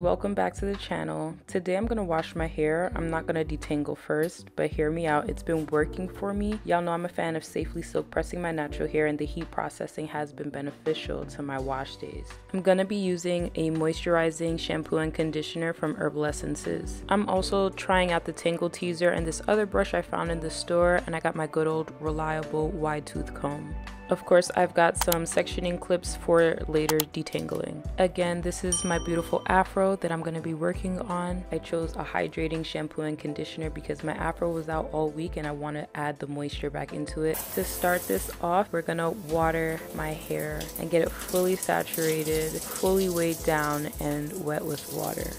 Welcome back to the channel. Today I'm gonna wash my hair. I'm not gonna detangle first, but hear me out. It's been working for me. Y'all know I'm a fan of safely silk pressing my natural hair, and the heat processing has been beneficial to my wash days. I'm gonna be using a moisturizing shampoo and conditioner from Herbal Essences. I'm also trying out the Tangle teaser and this other brush I found in the store, and I got my good old reliable wide tooth comb. Of course, I've got some sectioning clips for later detangling. Again, this is my beautiful afro that I'm going to be working on. I chose a hydrating shampoo and conditioner because my afro was out all week and I want to add the moisture back into it. To start this off, we're going to water my hair and get it fully saturated, fully weighed down and wet with water.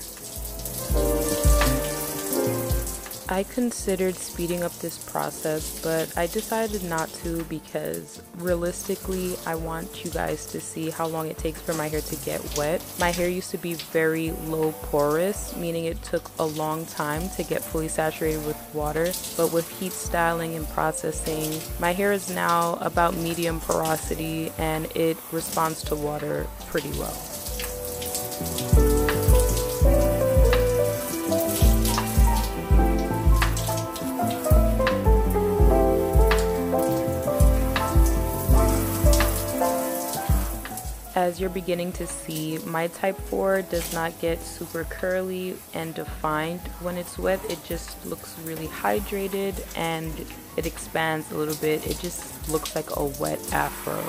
I considered speeding up this process, but I decided not to because realistically, I want you guys to see how long it takes for my hair to get wet. My hair used to be very low porous, meaning it took a long time to get fully saturated with water, but with heat styling and processing, my hair is now about medium porosity and it responds to water pretty well. As you're beginning to see, my type 4 does not get super curly and defined when it's wet. It just looks really hydrated and it expands a little bit. It just looks like a wet afro.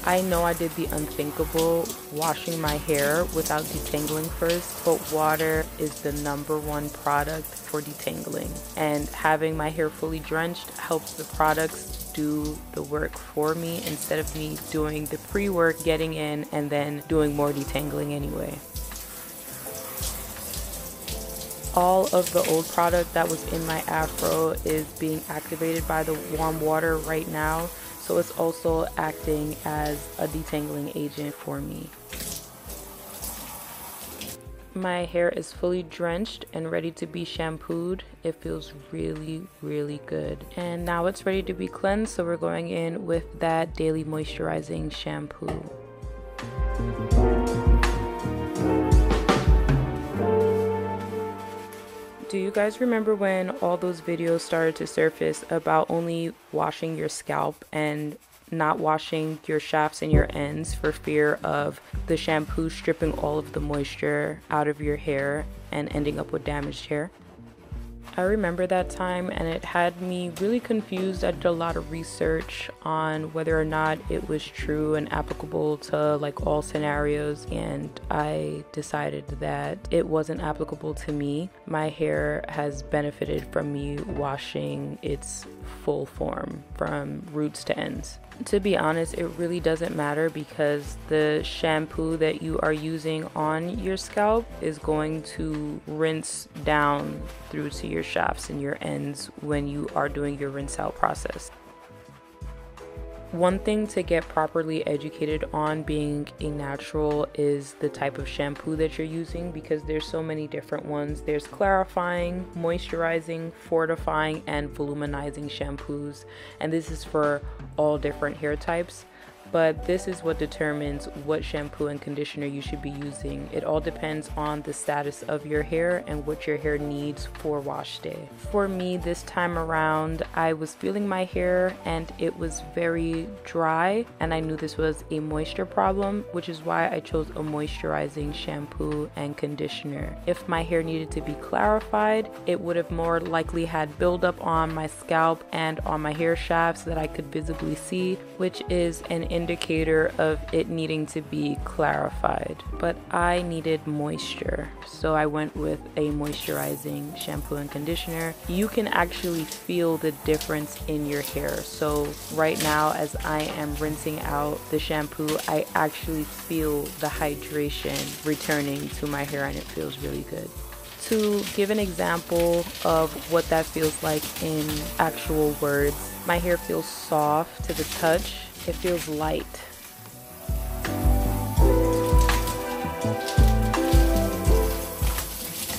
I know I did the unthinkable, washing my hair without detangling first, but water is the #1 product for detangling. And having my hair fully drenched helps the products do the work for me instead of me doing the pre-work, getting in, and then doing more detangling anyway. All of the old product that was in my afro is being activated by the warm water right now. So it's also acting as a detangling agent for me. My hair is fully drenched and ready to be shampooed. It feels really, really good. And now it's ready to be cleansed, so we're going in with that daily moisturizing shampoo. Do you guys remember when all those videos started to surface about only washing your scalp and not washing your shafts and your ends for fear of the shampoo stripping all of the moisture out of your hair and ending up with damaged hair? I remember that time and it had me really confused. I did a lot of research on whether or not it was true and applicable to like all scenarios, and I decided that it wasn't applicable to me. My hair has benefited from me washing its full form from roots to ends. To be honest, it really doesn't matter because the shampoo that you are using on your scalp is going to rinse down through to your shafts and your ends when you are doing your rinse out process. One thing to get properly educated on being a natural is the type of shampoo that you're using, because there's so many different ones. There's clarifying, moisturizing, fortifying, and voluminizing shampoos, and this is for all different hair types. But this is what determines what shampoo and conditioner you should be using. It all depends on the status of your hair and what your hair needs for wash day. For me this time around, I was feeling my hair and it was very dry, and I knew this was a moisture problem, which is why I chose a moisturizing shampoo and conditioner. If my hair needed to be clarified, it would have more likely had buildup on my scalp and on my hair shafts that I could visibly see, which is an indicator of it needing to be clarified. But I needed moisture, so I went with a moisturizing shampoo and conditioner. You can actually feel the difference in your hair. So right now, as I am rinsing out the shampoo, I actually feel the hydration returning to my hair, and it feels really good. To give an example of what that feels like in actual words, my hair feels soft to the touch. It feels light.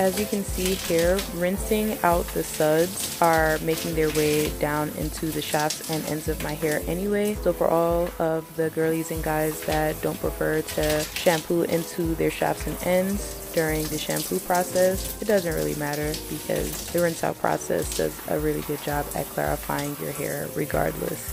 As you can see here, rinsing out the suds are making their way down into the shafts and ends of my hair anyway. So for all of the girlies and guys that don't prefer to shampoo into their shafts and ends during the shampoo process, it doesn't really matter because the rinse out process does a really good job at clarifying your hair regardless.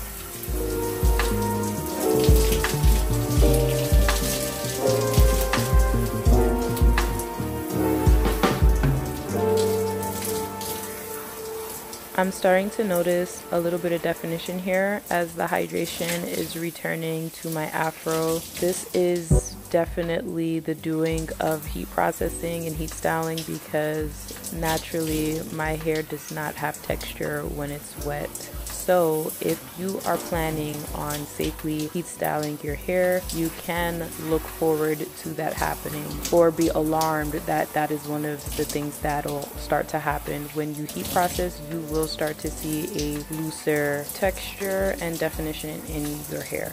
I'm starting to notice a little bit of definition here as the hydration is returning to my afro. This is definitely the doing of heat processing and heat styling because naturally my hair does not have texture when it's wet. So if you are planning on safely heat styling your hair, you can look forward to that happening or be alarmed that that is one of the things that'll start to happen. When you heat process, you will start to see a looser texture and definition in your hair.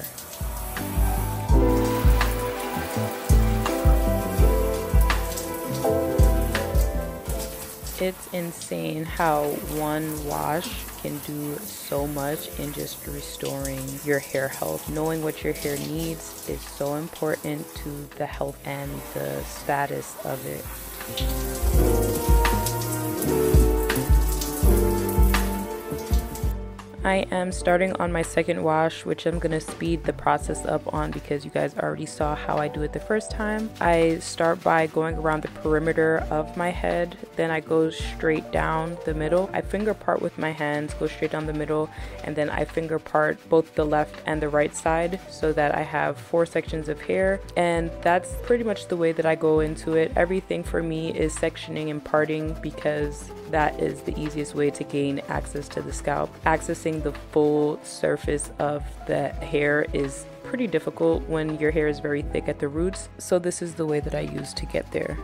It's insane how one wash can do so much in just restoring your hair health. Knowing what your hair needs is so important to the health and the status of it. I am starting on my second wash, which I'm gonna speed the process up on because you guys already saw how I do it the first time. I start by going around the perimeter of my head, then I go straight down the middle. I finger part with my hands, go straight down the middle, and then I finger part both the left and the right side so that I have 4 sections of hair. And that's pretty much the way that I go into it. Everything for me is sectioning and parting because that is the easiest way to gain access to the scalp. Accessing the full surface of the hair is pretty difficult when your hair is very thick at the roots, so this is the way that I use to get there.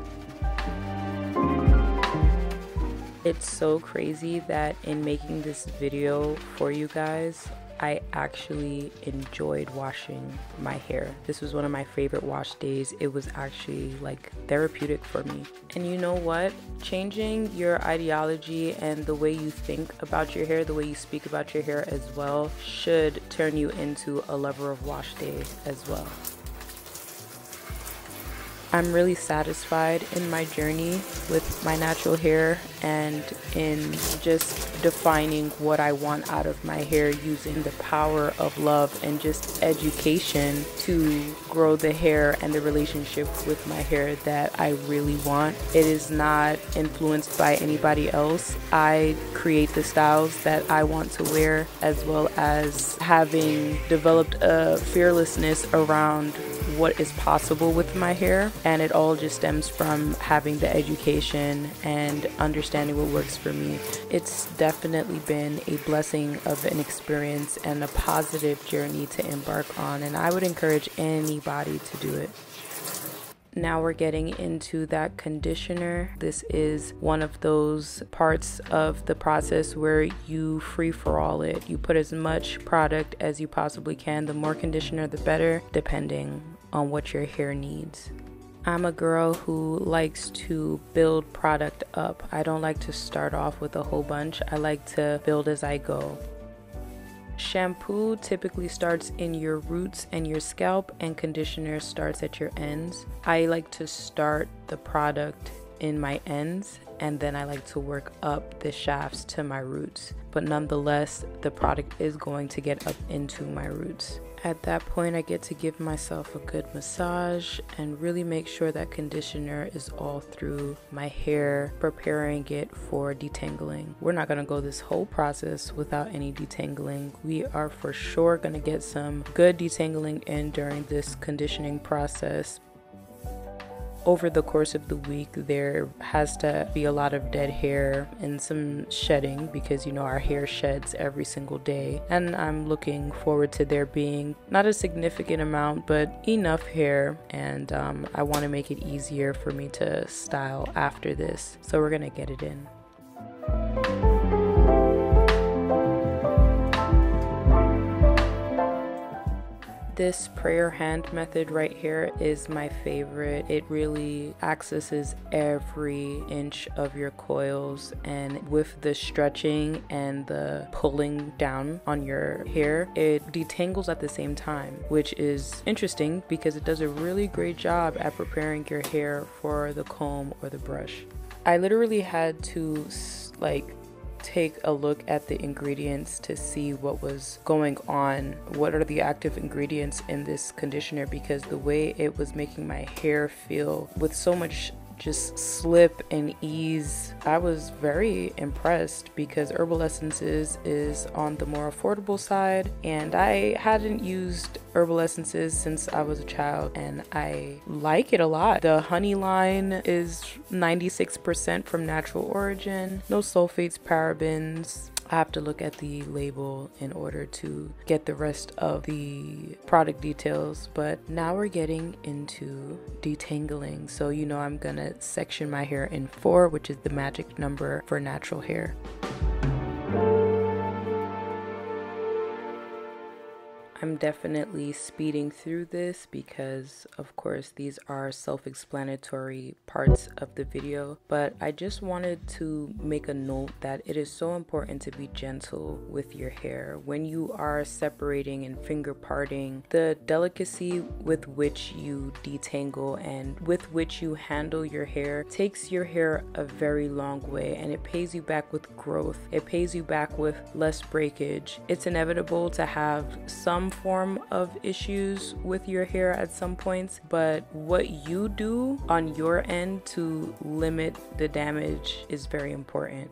It's so crazy that in making this video for you guys, I actually enjoyed washing my hair. This was one of my favorite wash days. It was actually like therapeutic for me. And you know what? Changing your ideology and the way you think about your hair, the way you speak about your hair as well, should turn you into a lover of wash day as well. I'm really satisfied in my journey with my natural hair and in just defining what I want out of my hair using the power of love and just education to grow the hair and the relationship with my hair that I really want. It is not influenced by anybody else. I create the styles that I want to wear, as well as having developed a fearlessness around what is possible with my hair, and it all just stems from having the education and understanding what works for me. It's definitely been a blessing of an experience and a positive journey to embark on, and I would encourage anybody to do it. Now we're getting into that conditioner. This is one of those parts of the process where you free for all it. You put as much product as you possibly can. The more conditioner, the better, depending on what your hair needs. I'm a girl who likes to build product up. I don't like to start off with a whole bunch. I like to build as I go. Shampoo typically starts in your roots and your scalp, and conditioner starts at your ends. I like to start the product in my ends, and then I like to work up the shafts to my roots. But nonetheless, the product is going to get up into my roots. At that point, I get to give myself a good massage and really make sure that conditioner is all through my hair, preparing it for detangling. We're not gonna go this whole process without any detangling. We are for sure gonna get some good detangling in during this conditioning process. Over the course of the week, there has to be a lot of dead hair and some shedding because, you know, our hair sheds every single day. And I'm looking forward to there being not a significant amount, but enough hair. And I want to make it easier for me to style after this. So we're going to get it in. This prayer hand method right here is my favorite. It really accesses every inch of your coils, and with the stretching and the pulling down on your hair, it detangles at the same time, which is interesting because it does a really great job at preparing your hair for the comb or the brush. I literally had to take a look at the ingredients to see what was going on, what are the active ingredients in this conditioner, because the way it was making my hair feel with so much just slip and ease, I was very impressed, because Herbal Essences is on the more affordable side, and I hadn't used Herbal Essences since I was a child, and I like it a lot. The honey line is 96% from natural origin, no sulfates, parabens. I have to look at the label in order to get the rest of the product details, but now we're getting into detangling. So you know I'm gonna section my hair in 4, which is the magic number for natural hair. I'm definitely speeding through this because, of course, these are self-explanatory parts of the video, but I just wanted to make a note that it is so important to be gentle with your hair. When you are separating and finger parting, the delicacy with which you detangle and with which you handle your hair takes your hair a very long way, and it pays you back with growth. It pays you back with less breakage. It's inevitable to have some form of issues with your hair at some points, but what you do on your end to limit the damage is very important.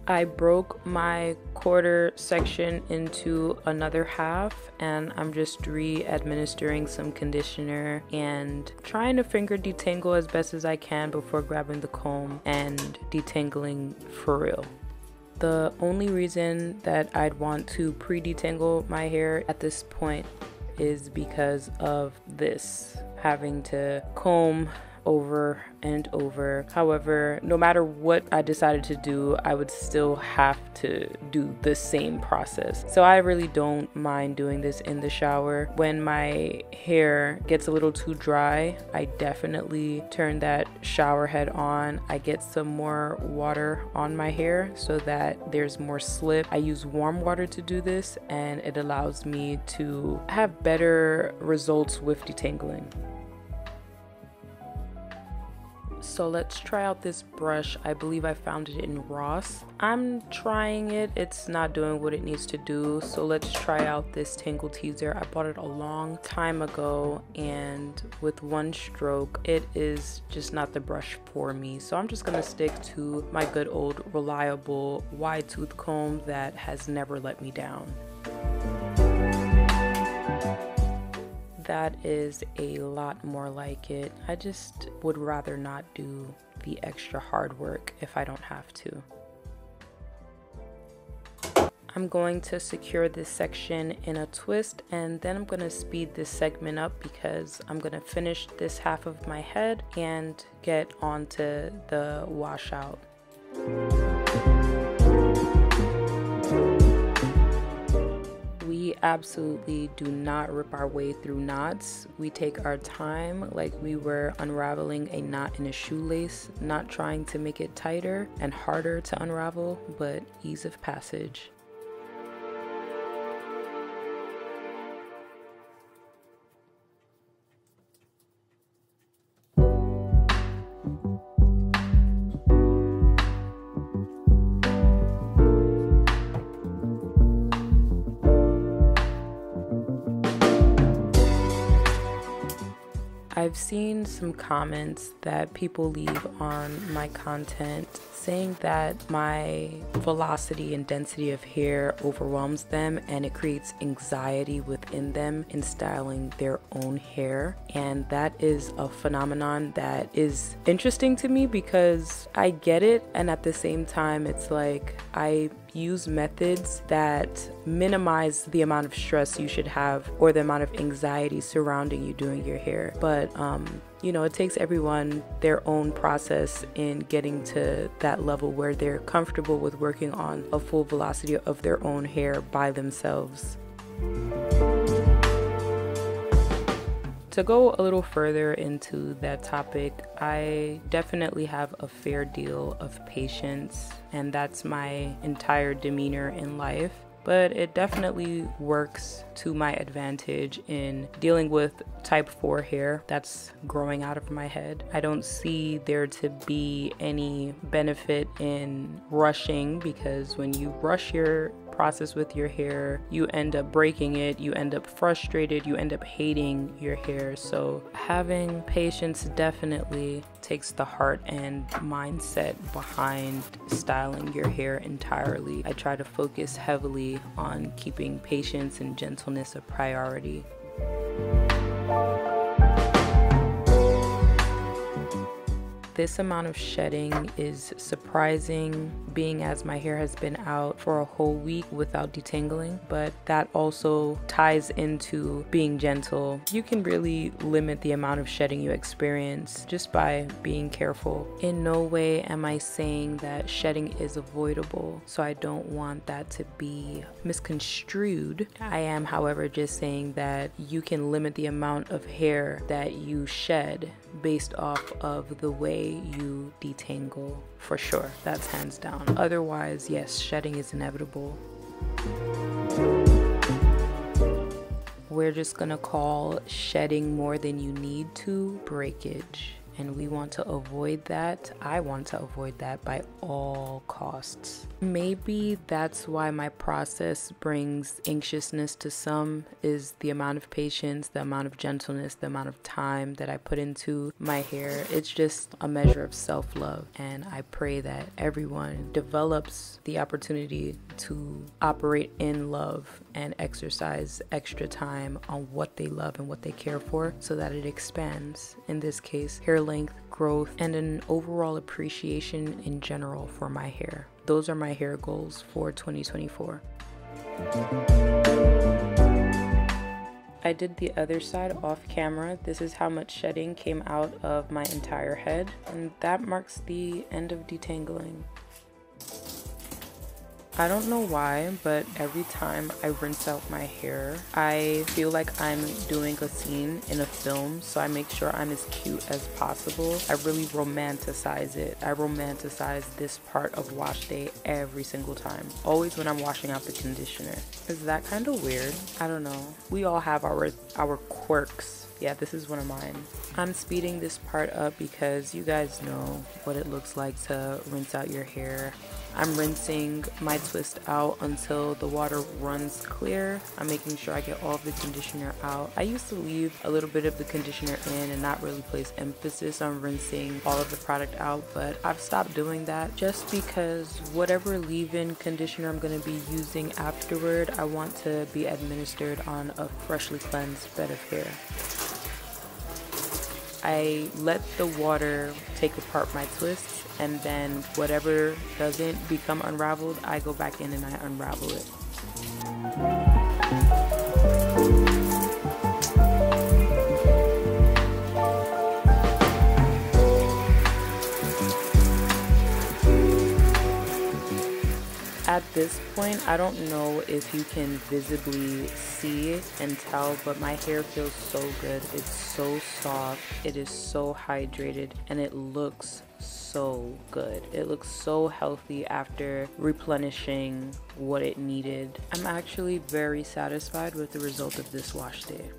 I broke my quarter section into another half, and I'm just re-administering some conditioner and trying to finger detangle as best as I can before grabbing the comb and detangling for real. The only reason that I'd want to pre-detangle my hair at this point is because of this, having to comb over and over. However, no matter what I decided to do, I would still have to do the same process. So I really don't mind doing this in the shower. When my hair gets a little too dry, I definitely turn that shower head on. I get some more water on my hair so that there's more slip. I use warm water to do this, and it allows me to have better results with detangling. So let's try out this brush. I believe I found it in Ross. I'm trying it. It's not doing what it needs to do. So let's try out this Tangle Teaser. I bought it a long time ago, and with one stroke, it is just not the brush for me. So I'm just gonna stick to my good old reliable wide tooth comb that has never let me down. That is a lot more like it. I just would rather not do the extra hard work if I don't have to. I'm going to secure this section in a twist, and then I'm going to speed this segment up because I'm going to finish this half of my head and get onto the washout. We absolutely do not rip our way through knots. We take our time like we were unraveling a knot in a shoelace, not trying to make it tighter and harder to unravel, but ease of passage. I've seen some comments that people leave on my content saying that my velocity and density of hair overwhelms them and it creates anxiety within them in styling their own hair. And that is a phenomenon that is interesting to me because I get it, and at the same time it's like I use methods that minimize the amount of stress you should have or the amount of anxiety surrounding you doing your hair. But You know, it takes everyone their own process in getting to that level where they're comfortable with working on a full velocity of their own hair by themselves. To go a little further into that topic, I definitely have a fair deal of patience, and that's my entire demeanor in life. But it definitely works to my advantage in dealing with type 4 hair that's growing out of my head. I don't see there to be any benefit in rushing, because when you rush your process with your hair, you end up breaking it, you end up frustrated, you end up hating your hair. So having patience definitely takes the heart and mindset behind styling your hair entirely. I try to focus heavily on keeping patience and gentleness a priority. This amount of shedding is surprising, being as my hair has been out for a whole week without detangling, but that also ties into being gentle. You can really limit the amount of shedding you experience just by being careful. In no way am I saying that shedding is avoidable, so I don't want that to be misconstrued. I am, however, just saying that you can limit the amount of hair that you shed based off of the way you detangle, for sure. That's hands down. Otherwise, yes, shedding is inevitable. We're just gonna call shedding more than you need to breakage, and we want to avoid that. I want to avoid that by all costs. Maybe that's why my process brings anxiousness to some, is the amount of patience, the amount of gentleness, the amount of time that I put into my hair. It's just a measure of self-love, and I pray that everyone develops the opportunity to operate in love and exercise extra time on what they love and what they care for, so that it expands, in this case, hair length, growth, and an overall appreciation in general for my hair. Those are my hair goals for 2024. I did the other side off camera. This is how much shedding came out of my entire head, and that marks the end of detangling. I don't know why, but every time I rinse out my hair, I feel like I'm doing a scene in a film, so I make sure I'm as cute as possible. I really romanticize it. I romanticize this part of wash day every single time, always when I'm washing out the conditioner. Is that kind of weird? I don't know. We all have our quirks. Yeah, this is one of mine. I'm speeding this part up because you guys know what it looks like to rinse out your hair. I'm rinsing my twist out until the water runs clear. I'm making sure I get all of the conditioner out. I used to leave a little bit of the conditioner in and not really place emphasis on rinsing all of the product out, but I've stopped doing that just because whatever leave-in conditioner I'm going to be using afterward, I want to be administered on a freshly cleansed bed of hair. I let the water take apart my twists, and then whatever doesn't become unraveled, I go back in and I unravel it. At this point, I don't know if you can visibly see it and tell, but my hair feels so good. It's so soft, it is so hydrated, and it looks so good. It looks so healthy after replenishing what it needed. I'm actually very satisfied with the result of this wash day.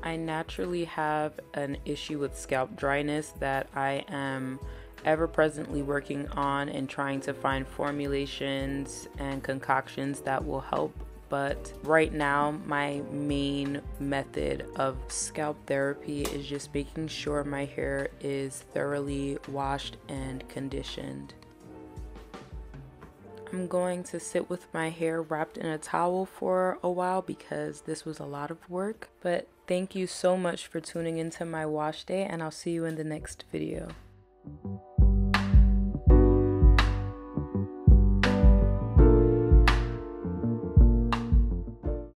I naturally have an issue with scalp dryness that I am ever presently working on and trying to find formulations and concoctions that will help. But right now, my main method of scalp therapy is just making sure my hair is thoroughly washed and conditioned. I'm going to sit with my hair wrapped in a towel for a while because this was a lot of work. But thank you so much for tuning into my wash day, and I'll see you in the next video.